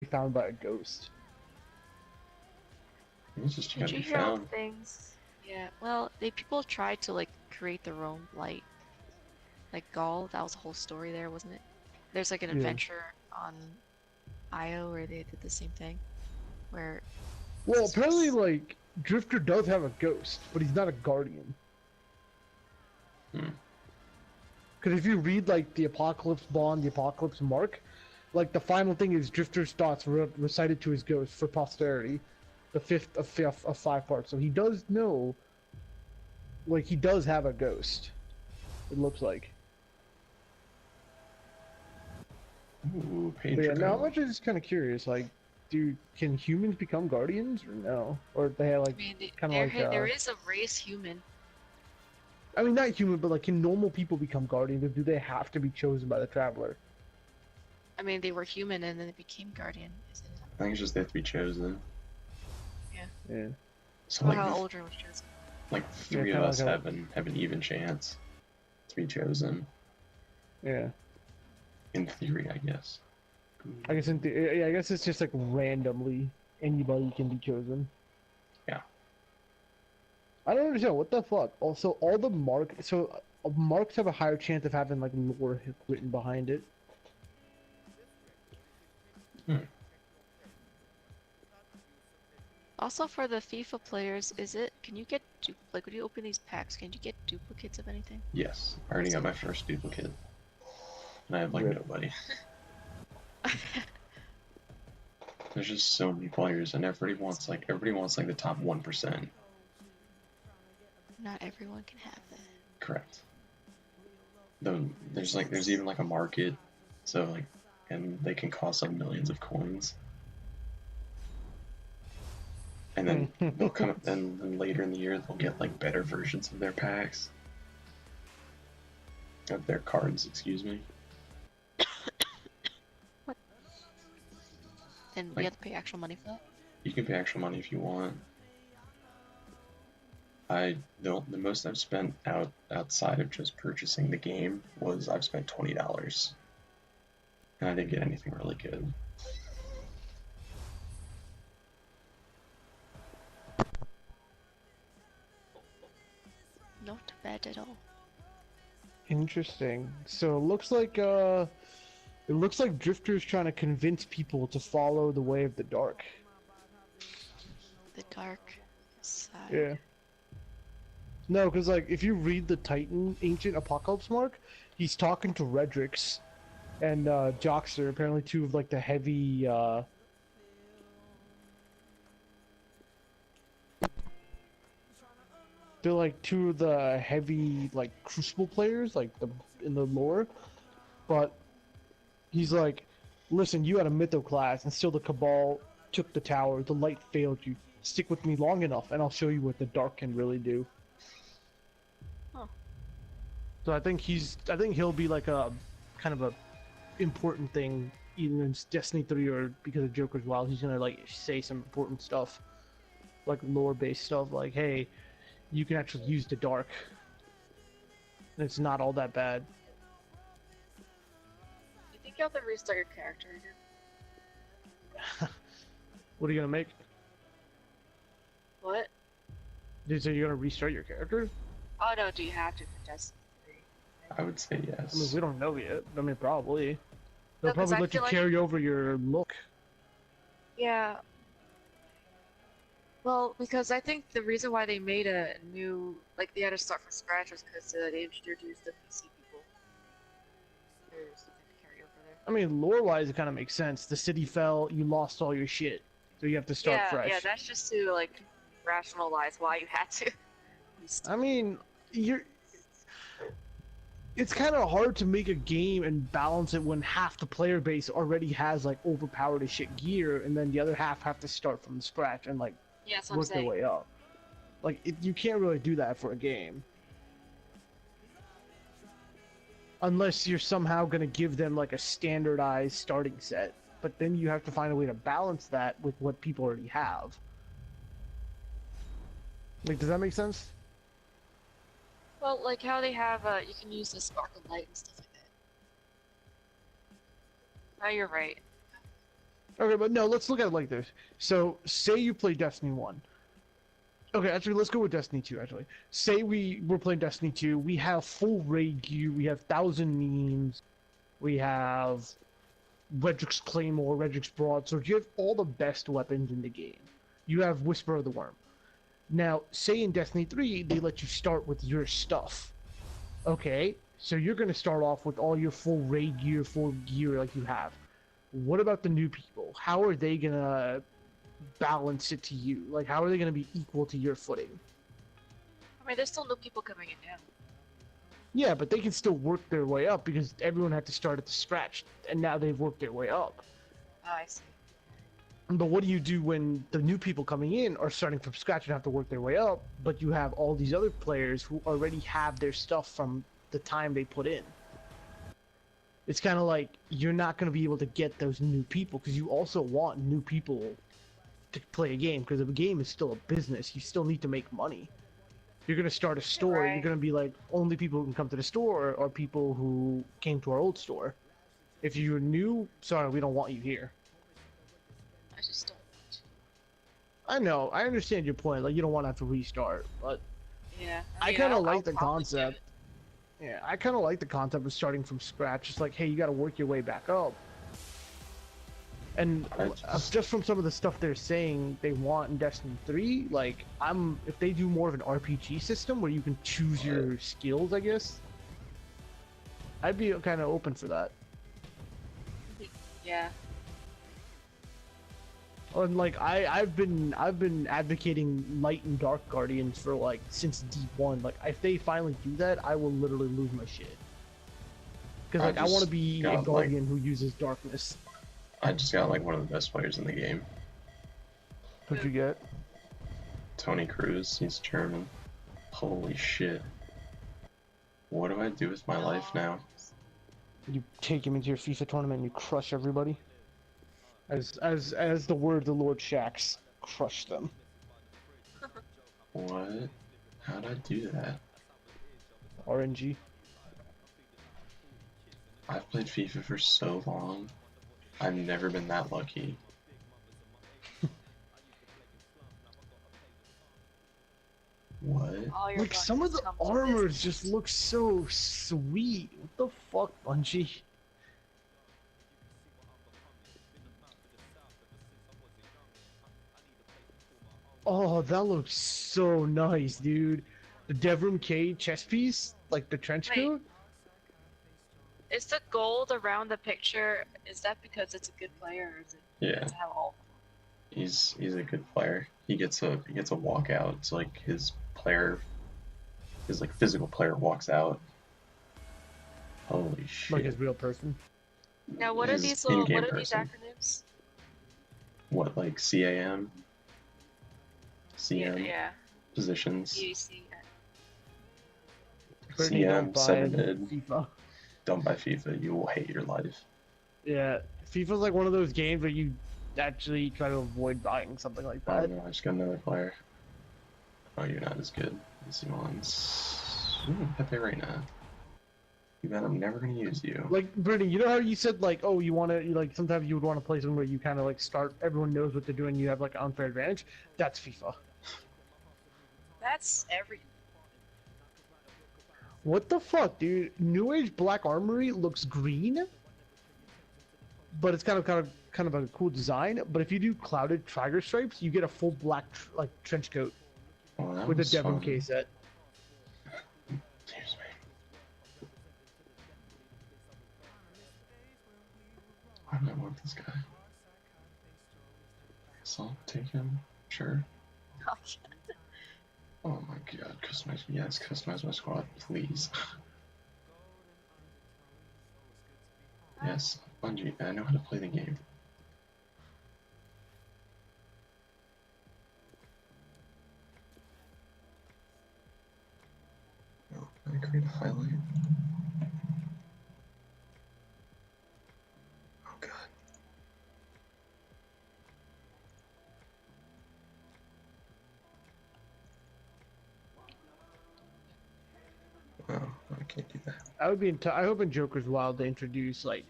found by a ghost. It's just Did gotta you be hear all the found. things? Yeah, well, people tried to like create their own light. Like Gaul, that was a whole story there, wasn't it? There's like an Yeah. adventure on IO where they did the same thing, where Well, this apparently, was. like, Drifter does have a ghost, but he's not a guardian. Hmm. Because if you read, like, the Apocalypse Bond, the Apocalypse Mark, like, the final thing is Drifter's thoughts recited to his ghost for posterity. The fifth of 5 parts. So he does know, like, he does have a ghost. It looks like. Ooh, But yeah, now I'm Pedro. actually just kind of curious, like, can humans become guardians or no? Or they have, like, I mean, kind of like, there is a race human. I mean, not human, but like, can normal people become guardians, or do they have to be chosen by the traveler? I mean, they were human and then they became guardian, isn't it? I think it's just they have to be chosen. Yeah. Yeah, So Well, how Aldrin was chosen. like yeah, three of kind of us like a, have an even chance to be chosen. yeah. In theory, I guess. I guess yeah, I guess it's just like randomly anybody can be chosen. Yeah. I don't understand what the fuck. Also, all the marks have a higher chance of having like lore written behind it. Hmm. Also, for the FIFA players, can you get, like, when you open these packs, can you get duplicates of anything? Yes. I already got my first duplicate. And I have like Rip. nobody. There's just so many players and everybody wants like the top 1%. Not everyone can have that. Correct. Though there's even like a market, so like, and they can cost like millions of coins. And then they'll come up, then later in the year they'll get like better versions of their packs, of their cards, excuse me. What? And you Like have to pay actual money for that? you can pay extra money if you want. The most I've spent outside of just purchasing the game was I've spent $20, and I didn't get anything really good. Not bad at all. Interesting. So it looks like Drifter's trying to convince people to follow the way of the dark. The dark Yeah. side. No, because like if you read the Titan Ancient Apocalypse Mark, he's talking to Redrix and Joxer, apparently two of like the heavy they're like two of the heavy like Crucible players, like the in the lore. But he's like, listen, you had a Mytho class and still the Cabal took the tower, the light failed you. Stick with me long enough and I'll show you what the dark can really do. Huh. So I think he'll be like a kind of a important thing either in Destiny 3 or because of Joker's Wild. He's gonna like say some important stuff, like lore based stuff, like hey, you can actually use the dark. And it's not all that bad. You think you have to restart your character again? What are you gonna make? What? Did you say you're gonna restart your character? Oh no, do you have to for Destiny 3? I would say I mean, yes. we don't know yet. I mean, probably. They'll No, because probably I let you feel like, carry over your look. yeah. Well, because I think the reason why they made a new, like, they had to start from scratch was because they introduced the PC people. There's something to carry over there. I mean, lore-wise, it kind of makes sense. The city fell, you lost all your shit, so you have to start Yeah, fresh. that's just to, like, rationalize why you had to I restart. mean, you're it's kind of hard to make a game and balance it when half the player base already has like overpowered as shit gear, and then the other half have to start from scratch and like Yeah, that's what I'm work their saying. way up. Like you can't really do that for a game unless you're somehow gonna give them like a standardized starting set. But then you have to find a way to balance that with what people already have. Like, does that make sense? Well, like how they have, you can use the sparkle light and stuff like that. Oh, you're right. Okay, but no, let's look at it like this. So, say you play Destiny 1. Okay, actually, let's go with Destiny 2, actually. Say we're playing Destiny 2, we have full raid gear, we have 1,000 memes, we have Redrix's Claymore, Redrix's Broadsword, you have all the best weapons in the game. You have Whisper of the Worm. Now, say in Destiny 3, they let you start with your stuff. Okay, so you're going to start off with all your full raid gear, full gear like you have. What about the new people? How are they going to balance it to you? Like, how are they going to be equal to your footing? I mean, there's still new people coming in now. Yeah, but they can still work their way up because everyone had to start at the scratch, and now they've worked their way up. Oh, I see. But what do you do when the new people coming in are starting from scratch and have to work their way up, but you have all these other players who already have their stuff from the time they put in? It's kind of like you're not going to be able to get those new people because you also want new people to play a game because the game is still a business. You still need to make money. You're going to start a store. Right. You're going to be like, only people who can come to the store are people who came to our old store. If you're new, sorry, we don't want you here. I just don't want to. I know, I understand your point. Like, you don't want to have to restart, but Yeah. I mean, kind of I'll like the probably do concept. it. Yeah, I kind of like the concept of starting from scratch. It's like, hey, you got to work your way back up. And just from some of the stuff they're saying they want in Destiny 3, like, if they do more of an RPG system where you can choose your skills, I guess, I'd be kind of open for that. Yeah. And like I've been advocating Light and Dark Guardians for like since D1. Like if they finally do that, I will literally lose my shit. Because like I want to be a guardian who uses darkness. I just got like one of the best players in the game. What'd you get? Tony Cruz, he's German. Holy shit. What do I do with my life now? You take him into your FIFA tournament and you crush everybody. As the word the Lord Shax, crush them. What? How'd I do that? RNG. I've played FIFA for so long. I've never been that lucky. What? Like some of the armors just look so sweet. What the fuck, Bungie? Oh, that looks so nice, dude. The Devrim K chest piece, like the trench coat. Is the gold around the picture? Is that because it's a good player, or is it? Yeah. Does it have all? He's a good player. He gets a walkout. It's like his like physical player walks out. Holy shit! Like his real person. Now, what are these little? What are these acronyms? What, like CAM? CM? Yeah. Positions. EAC. CM, 7 mid. FIFA. Don't buy FIFA. You will hate your life. Yeah, FIFA's like one of those games where you actually try to avoid buying something like that. Oh no, I just got another player. Oh, you're not as good. Simon's. Pepe right now. You bet I'm never gonna use you. Like, Brittany, you know how you said, like, oh, you want to, like, sometimes you would want to play something where you kind of, like, start, everyone knows what they're doing, you have, like, an unfair advantage? That's FIFA. That's everything. What the fuck, dude? New Age Black Armory looks green, but it's kind of a cool design. But if you do clouded tiger stripes, you get a full black like trench coat with a Devon K set. Excuse me. Why do I want this guy? So I'll take him. Sure. Oh my god, customize, yes, customize my squad, please. Yes, Bungie, I know how to play the game. Oh, can I create a highlight? Oh god. Oh, I can't do that. I would be I hope in Joker's Wild they introduce like